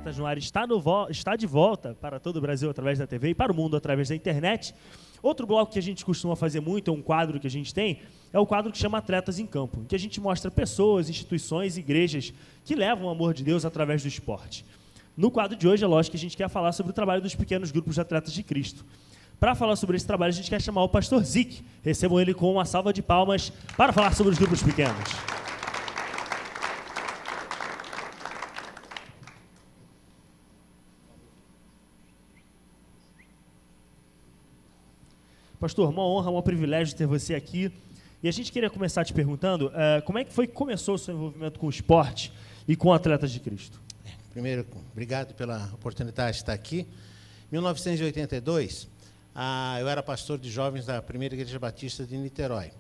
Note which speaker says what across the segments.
Speaker 1: Atletas no Ar está de volta para todo o Brasil através da TV e para o mundo através da internet. Outro bloco que a gente costuma fazer muito, é um quadro que a gente tem, é o quadro que chama Atletas em Campo, em que a gente mostra pessoas, instituições, igrejas que levam o amor de Deus através do esporte. No quadro de hoje, é lógico que a gente quer falar sobre o trabalho dos pequenos grupos de atletas de Cristo. Para falar sobre esse trabalho, a gente quer chamar o pastor Zic. Recebam ele com uma salva de palmas para falar sobre os grupos pequenos. Pastor, uma honra, um privilégio ter você aqui. E a gente queria começar te perguntando como é que foi que começou o seu envolvimento com o esporte e com atletas de Cristo?
Speaker 2: Primeiro, obrigado pela oportunidade de estar aqui. Em 1982, eu era pastor de jovens da Primeira Igreja Batista de Niterói.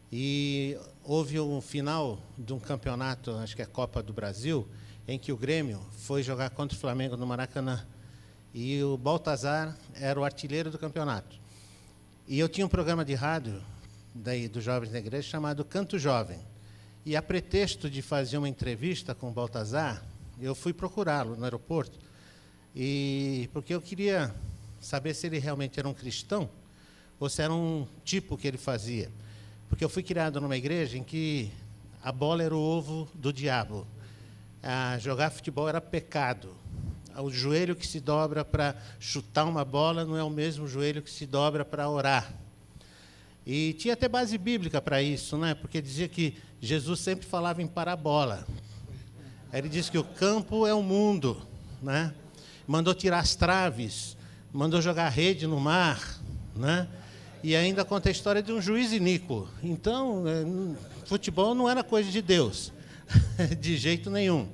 Speaker 2: E houve um final de um campeonato, acho que é a Copa do Brasil, em que o Grêmio foi jogar contra o Flamengo no Maracanã. E o Baltazar era o artilheiro do campeonato. E eu tinha um programa de rádio dos jovens da igreja chamado Canto Jovem. E a pretexto de fazer uma entrevista com o Baltazar, eu fui procurá-lo no aeroporto, porque eu queria saber se ele realmente era um cristão ou se era um tipo que ele fazia. Porque eu fui criado numa igreja em que a bola era o ovo do diabo. Jogar futebol era pecado. O joelho que se dobra para chutar uma bola não é o mesmo joelho que se dobra para orar. E tinha até base bíblica para isso, né? Porque dizia que Jesus sempre falava em parabola. Ele disse que o campo é o mundo, né? Mandou tirar as traves, mandou jogar a rede no mar, né? E ainda conta a história de um juiz iníquo. Então, futebol não era coisa de Deus, de jeito nenhum.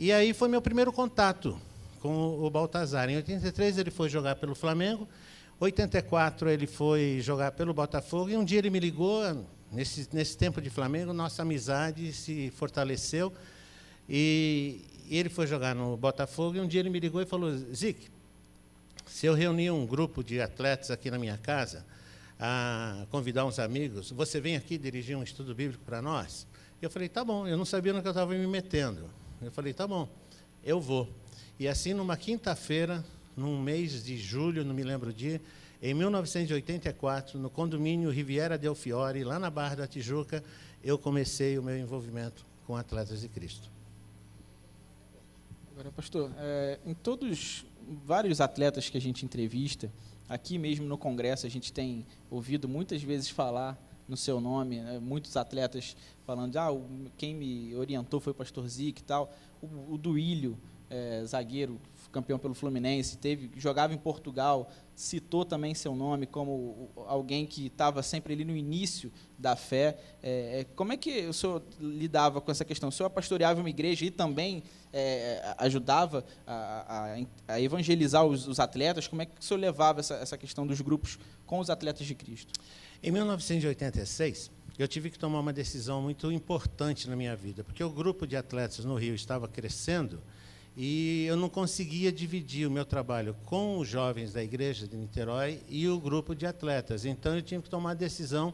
Speaker 2: E aí foi meu primeiro contato com o Baltazar. Em 83 ele foi jogar pelo Flamengo, em 84 ele foi jogar pelo Botafogo, e um dia ele me ligou, nesse tempo de Flamengo, nossa amizade se fortaleceu, e ele foi jogar no Botafogo, e um dia ele me ligou e falou: Zic, se eu reunir um grupo de atletas aqui na minha casa, convidar uns amigos, você vem aqui dirigir um estudo bíblico para nós? Eu falei, tá bom, eu não sabia no que eu estava me metendo. Eu falei, tá bom, eu vou. E assim, numa quinta-feira, num mês de julho, não me lembro o dia, em 1984, no condomínio Riviera del Fiore, lá na Barra da Tijuca, eu comecei o meu envolvimento com Atletas de Cristo.
Speaker 3: Agora, pastor, em vários atletas que a gente entrevista, aqui mesmo no Congresso, a gente tem ouvido muitas vezes falar no seu nome, né? Muitos atletas falando, quem me orientou foi o pastor Zic e tal. O Duílio, zagueiro, campeão pelo Fluminense, jogava em Portugal, citou também seu nome como alguém que estava sempre ali no início da fé. Como é que o senhor lidava com essa questão? O senhor pastoreava uma igreja e também ajudava a evangelizar os atletas? Como é que o senhor levava essa questão dos grupos com os atletas de Cristo?
Speaker 2: Em 1986, eu tive que tomar uma decisão muito importante na minha vida, porque o grupo de atletas no Rio estava crescendo e eu não conseguia dividir o meu trabalho com os jovens da igreja de Niterói e o grupo de atletas. Então, eu tinha que tomar a decisão,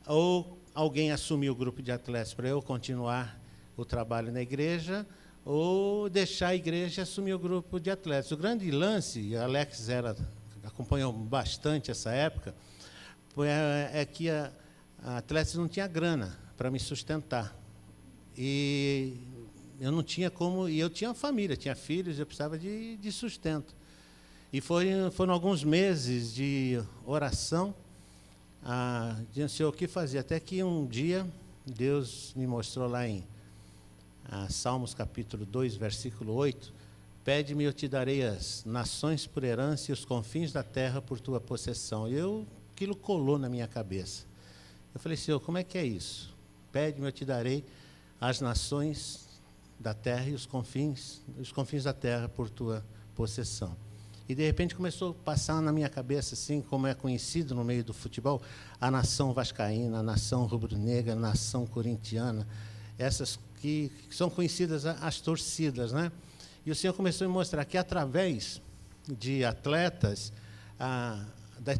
Speaker 2: ou alguém assumir o grupo de atletas para eu continuar o trabalho na igreja, ou deixar a igreja assumir o grupo de atletas. O grande lance, e a Alex acompanhou bastante essa época, é que a Atletas não tinha grana para me sustentar. E eu não tinha como... E eu tinha família, tinha filhos, eu precisava de sustento. E foram alguns meses de oração, dizendo, Senhor, o que fazer? Até que um dia, Deus me mostrou lá em Salmos capítulo 2, versículo 8, pede-me, eu te darei as nações por herança e os confins da terra por tua possessão. E aquilo colou na minha cabeça. Eu falei, Senhor, como é que é isso? Pede-me, eu te darei as nações da terra e os confins da terra por tua possessão. E, de repente, começou a passar na minha cabeça, assim, como é conhecido no meio do futebol, a nação vascaína, a nação rubro-negra, a nação corintiana, essas que são conhecidas as torcidas, né? E o Senhor começou a me mostrar que, através de atletas,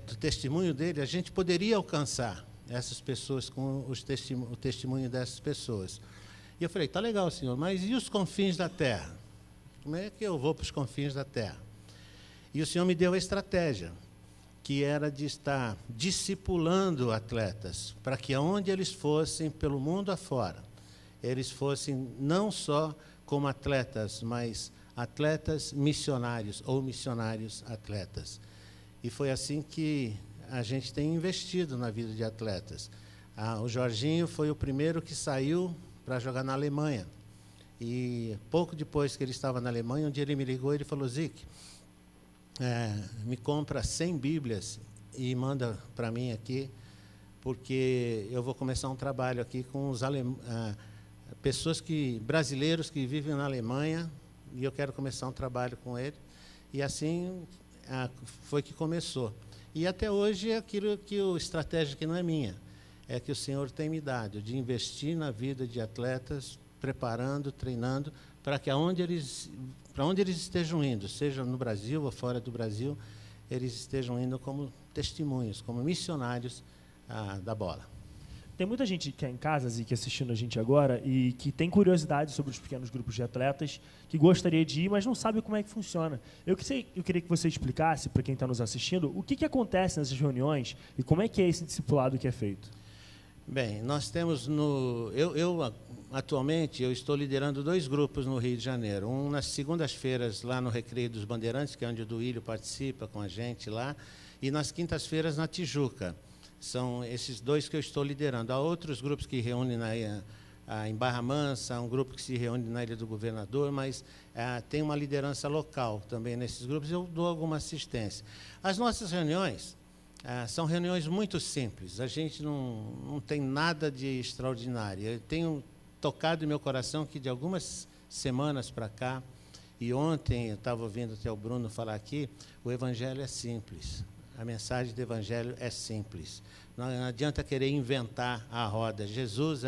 Speaker 2: do testemunho dele, a gente poderia alcançar essas pessoas com o testemunho dessas pessoas. E eu falei, tá legal, Senhor, mas e os confins da terra? Como é que eu vou para os confins da terra? E o Senhor me deu a estratégia, que era de estar discipulando atletas, para que aonde eles fossem, pelo mundo afora, eles fossem não só como atletas, mas atletas missionários ou missionários atletas. E foi assim que a gente tem investido na vida de atletas. O Jorginho foi o primeiro que saiu para jogar na Alemanha. E pouco depois que ele estava na Alemanha, um dia ele me ligou e ele falou: Zic, me compra 100 Bíblias e manda para mim aqui, porque eu vou começar um trabalho aqui com os pessoas brasileiros que vivem na Alemanha, e eu quero começar um trabalho com ele. E assim foi que começou. E até hoje é aquilo que a estratégia que não é minha, é que o Senhor tem me dado, de investir na vida de atletas, preparando, treinando, para que onde eles estejam indo, seja no Brasil ou fora do Brasil, eles estejam indo como testemunhos, como missionários da bola.
Speaker 1: Tem muita gente que é em casa, Zic, assistindo a gente agora, e que tem curiosidade sobre os pequenos grupos de atletas, que gostaria de ir, mas não sabe como é que funciona. Eu queria que você explicasse, para quem está nos assistindo, o que acontece nessas reuniões e como é que é esse discipulado que é feito.
Speaker 2: Bem, nós temos atualmente, eu estou liderando 2 grupos no Rio de Janeiro. Um nas segundas-feiras, lá no Recreio dos Bandeirantes, que é onde o Duílio participa com a gente lá, e nas quintas-feiras na Tijuca. São esses 2 que eu estou liderando. Há outros grupos que reúnem em Barra Mansa, há um grupo que se reúne na Ilha do Governador, mas tem uma liderança local também nesses grupos, eu dou alguma assistência. As nossas reuniões são reuniões muito simples, a gente não tem nada de extraordinário. Eu tenho tocado em meu coração que de algumas semanas para cá, e ontem eu estava ouvindo até o Bruno falar aqui, o Evangelho é simples. A mensagem do Evangelho é simples. Não adianta querer inventar a roda. Jesus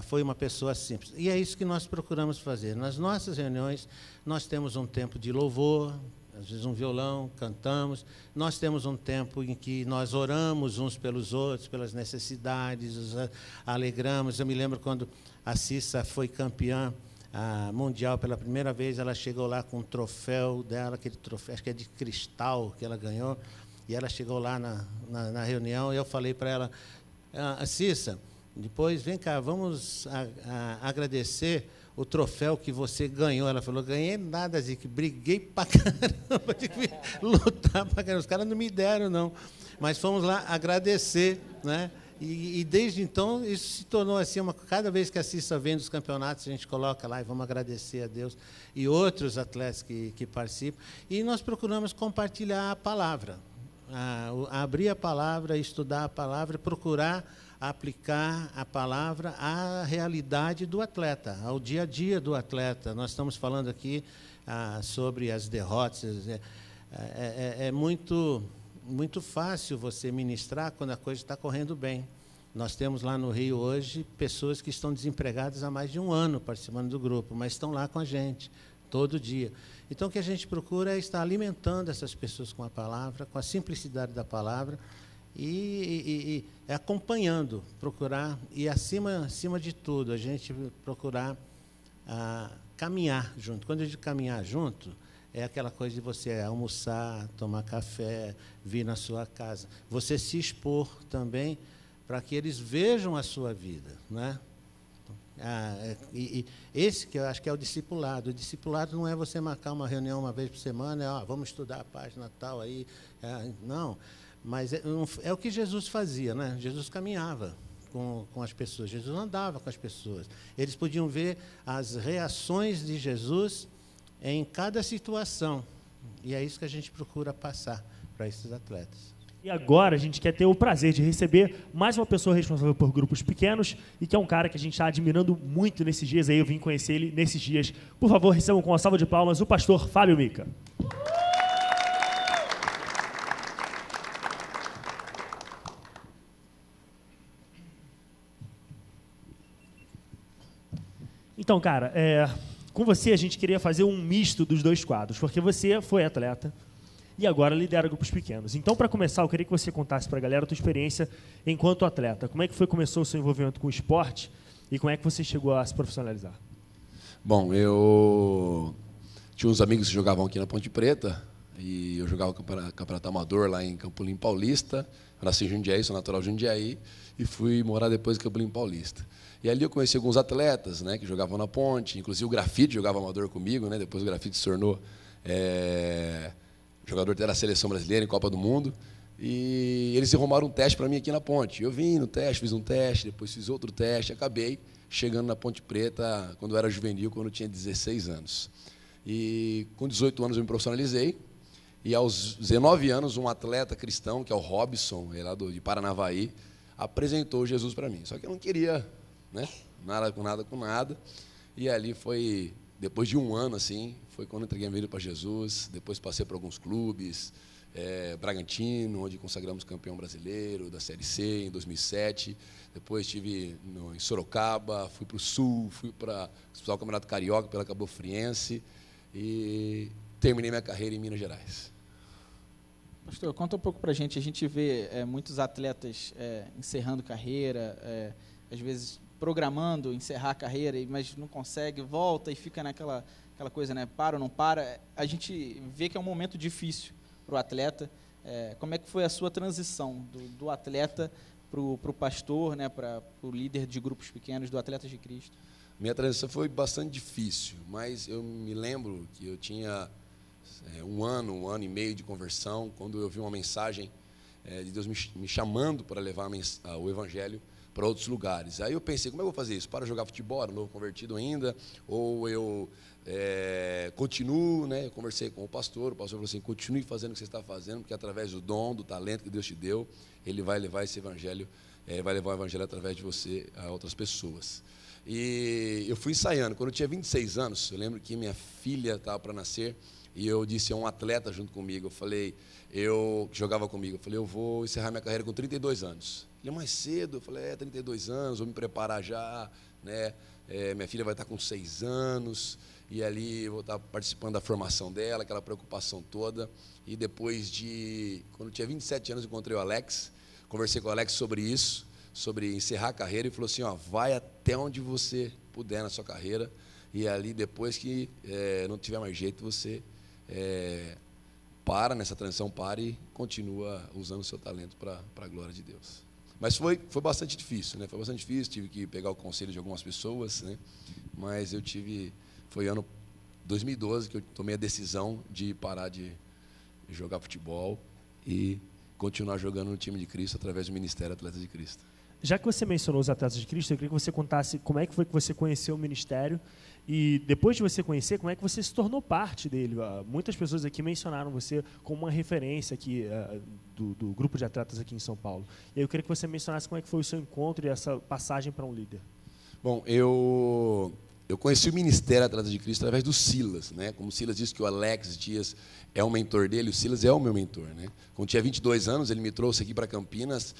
Speaker 2: foi uma pessoa simples. E é isso que nós procuramos fazer. Nas nossas reuniões, nós temos um tempo de louvor, às vezes um violão, cantamos. Nós temos um tempo em que nós oramos uns pelos outros, pelas necessidades, os alegramos. Eu me lembro quando a Cissa foi campeã mundial pela primeira vez, ela chegou lá com um troféu dela, aquele troféu, acho que é de cristal que ela ganhou, e ela chegou lá na reunião, e eu falei para ela: Cissa, depois vem cá, vamos agradecer o troféu que você ganhou. Ela falou: ganhei nada, Zic, briguei pra caramba, tive que lutar pra caramba, os caras não me deram, não, mas fomos lá agradecer, né? E desde então, isso se tornou assim, cada vez que a Cissa vem dos campeonatos, a gente coloca lá e vamos agradecer a Deus e outros atletas que participam. E nós procuramos compartilhar a palavra, abrir a palavra, estudar a palavra, procurar aplicar a palavra à realidade do atleta, ao dia a dia do atleta. Nós estamos falando aqui sobre as derrotas. É muito fácil você ministrar quando a coisa está correndo bem. Nós temos lá no Rio hoje pessoas que estão desempregadas há mais de 1 ano participando do grupo, mas estão lá com a gente todo dia. Então, o que a gente procura é estar alimentando essas pessoas com a palavra, com a simplicidade da palavra e acompanhando, procurar, e acima de tudo, a gente procurar caminhar junto. Quando eu digo caminhar junto, é aquela coisa de você almoçar, tomar café, vir na sua casa. Você se expor também para que eles vejam a sua vida, né? Esse que eu acho que é o discipulado. O discipulado não é você marcar uma reunião uma vez por semana, vamos estudar a página tal aí. Não, mas é o que Jesus fazia, né? Jesus caminhava com as pessoas, Jesus andava com as pessoas. Eles podiam ver as reações de Jesus em cada situação. E é isso que a gente procura passar para esses atletas.
Speaker 1: E agora a gente quer ter o prazer de receber mais uma pessoa responsável por grupos pequenos e que é um cara que a gente está admirando muito nesses dias. Aí eu vim conhecer ele nesses dias. Por favor, recebam com uma salva de palmas o pastor Fábio Mica. Então, cara, com você a gente queria fazer um misto dos 2 quadros, porque você foi atleta e agora lidera grupos pequenos. Então, para começar, eu queria que você contasse para a galera a tua experiência enquanto atleta. Como é que começou o seu envolvimento com o esporte e como é que você chegou a se profissionalizar?
Speaker 4: Bom, eu tinha uns amigos que jogavam aqui na Ponte Preta, e eu jogava campeonato amador lá em Campolim Paulista. Eu nasci em Jundiaí, sou natural de Jundiaí, e fui morar depois em Campolim Paulista. E ali eu conheci alguns atletas, né, que jogavam na Ponte, inclusive o Grafite jogava amador comigo, né, depois o Grafite se tornou jogador da seleção brasileira em Copa do Mundo, e eles arrumaram um teste para mim aqui na Ponte. Eu vim no teste, fiz um teste, depois fiz outro teste, acabei chegando na Ponte Preta quando eu era juvenil, quando eu tinha 16 anos. E com 18 anos eu me profissionalizei, e aos 19 anos um atleta cristão, que é o Robson, lá de Paranavaí, apresentou Jesus para mim. Só que eu não queria, né, nada com nada, e ali foi, depois de um ano, assim, foi quando eu entreguei a minha vida para Jesus. Depois passei por alguns clubes, Bragantino, onde consagramos campeão brasileiro da Série C em 2007. Depois estive em Sorocaba, fui para o Sul, fui para disputar o Campeonato Carioca pela Cabo Friense e terminei minha carreira em Minas Gerais.
Speaker 3: Pastor, conta um pouco para a gente vê muitos atletas encerrando carreira, às vezes programando encerrar a carreira, mas não consegue, volta e fica naquela coisa, né, para ou não para. A gente vê que é um momento difícil para o atleta. Como é que foi a sua transição do atleta para o pastor, né, para o líder de grupos pequenos, do Atletas de Cristo?
Speaker 4: Minha transição foi bastante difícil, mas eu me lembro que eu tinha um ano e meio de conversão, quando eu vi uma mensagem de Deus me chamando para levar o Evangelho para outros lugares. Aí eu pensei, como é que eu vou fazer isso? Para jogar futebol, era novo convertido ainda, ou eu continuo, né? Eu conversei com o pastor falou assim, continue fazendo o que você está fazendo, porque através do dom, do talento que Deus te deu, Ele vai levar esse Evangelho, vai levar o Evangelho através de você a outras pessoas. E eu fui ensaiando. Quando eu tinha 26 anos, eu lembro que minha filha estava para nascer, e eu disse a um atleta junto comigo, que jogava comigo, eu falei, eu vou encerrar minha carreira com 32 anos. Ele é mais cedo, eu falei, 32 anos, vou me preparar já, né? Minha filha vai estar com 6 anos, e ali eu vou estar participando da formação dela, aquela preocupação toda. E depois quando eu tinha 27 anos, eu encontrei o Alex, conversei com o Alex sobre isso, sobre encerrar a carreira, e falou assim, vai até onde você puder na sua carreira, e ali depois que não tiver mais jeito, você para nessa transição, e continua usando o seu talento para a glória de Deus. Mas foi bastante difícil, né? Foi bastante difícil, tive que pegar o conselho de algumas pessoas, né? Mas foi ano 2012 que eu tomei a decisão de parar de jogar futebol e continuar jogando no time de Cristo através do Ministério Atletas de Cristo.
Speaker 1: Já que você mencionou os Atletas de Cristo, eu queria que você contasse como é que foi que você conheceu o ministério e, depois de você conhecer, como é que você se tornou parte dele. Muitas pessoas aqui mencionaram você como uma referência aqui do grupo de atletas aqui em São Paulo. E eu queria que você mencionasse como é que foi o seu encontro e essa passagem para um líder.
Speaker 4: Bom, eu conheci o Ministério Atletas de Cristo através do Silas, né? Como o Silas disse que o Alex Dias é o mentor dele, o Silas é o meu mentor, né? Quando tinha 22 anos, ele me trouxe aqui para Campinas,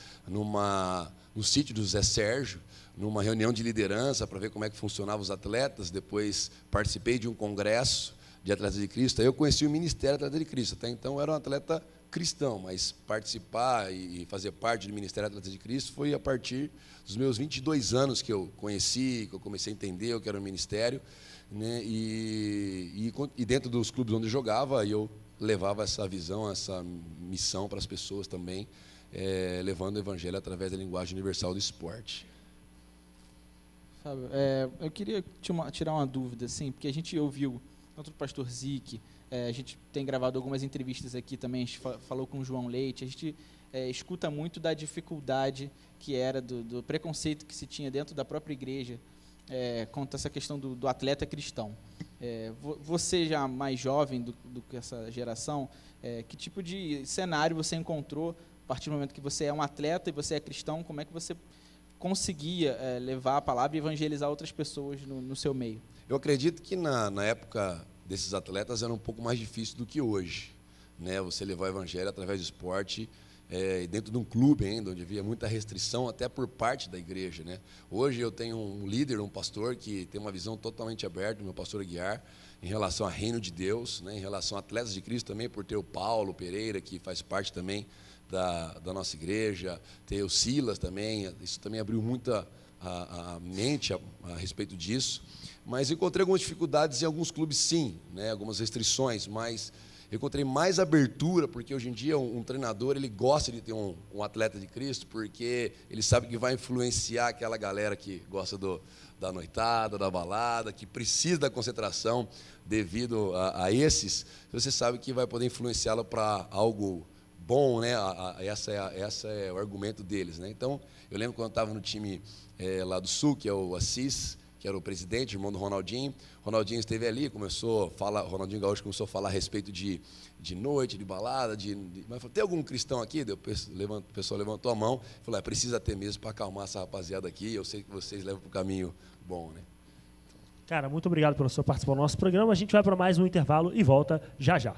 Speaker 4: no sítio do Zé Sérgio, numa reunião de liderança para ver como é que funcionavam os atletas. Depois participei de um congresso de Atletas de Cristo. Aí eu conheci o Ministério Atletas de Cristo. Até então eu era um atleta cristão, mas participar e fazer parte do Ministério Atletas de Cristo foi a partir dos meus 22 anos que eu conheci, que eu comecei a entender o que era o ministério, né? E dentro dos clubes onde eu jogava, eu levava essa visão, essa missão para as pessoas também, levando o Evangelho através da linguagem universal do esporte.
Speaker 3: Fábio, eu queria tirar uma dúvida, assim, porque a gente ouviu tanto o pastor Zique, a gente tem gravado algumas entrevistas aqui também, a gente falou com o João Leite, a gente escuta muito da dificuldade que era, do preconceito que se tinha dentro da própria igreja quanto a essa questão do atleta cristão. Você já mais jovem do que essa geração, que tipo de cenário você encontrou a partir do momento que você é um atleta e você é cristão? Como é que você conseguia levar a palavra e evangelizar outras pessoas no seu meio?
Speaker 4: Eu acredito que na época desses atletas era um pouco mais difícil do que hoje, né? Você levar o evangelho através do esporte, dentro de um clube ainda, onde havia muita restrição até por parte da igreja, né? Hoje eu tenho um líder, um pastor que tem uma visão totalmente aberta, meu pastor Aguiar, em relação ao reino de Deus, né? Em relação a Atletas de Cristo também, por ter o Paulo Pereira, que faz parte também da nossa igreja, ter o Silas também, isso também abriu muita a mente a respeito disso. Mas encontrei algumas dificuldades em alguns clubes, sim, né, algumas restrições, mas eu encontrei mais abertura, porque hoje em dia um treinador ele gosta de ter um atleta de Cristo, porque ele sabe que vai influenciar aquela galera que gosta da noitada, da balada, que precisa da concentração devido a esses. Você sabe que vai poder influenciá-lo para algo bom, né? Essa é o argumento deles, né? Então, eu lembro quando eu estava no time lá do Sul, que é o Assis, que era o presidente, irmão do Ronaldinho. Ronaldinho esteve ali, Ronaldinho Gaúcho começou a falar a respeito de noite, de balada, mas falou, tem algum cristão aqui? O pessoal levantou a mão e falou, precisa ter mesmo para acalmar essa rapaziada aqui, eu sei que vocês levam para o caminho bom, né?
Speaker 1: Cara, muito obrigado pela sua participação no nosso programa. A gente vai para mais um intervalo e volta já já.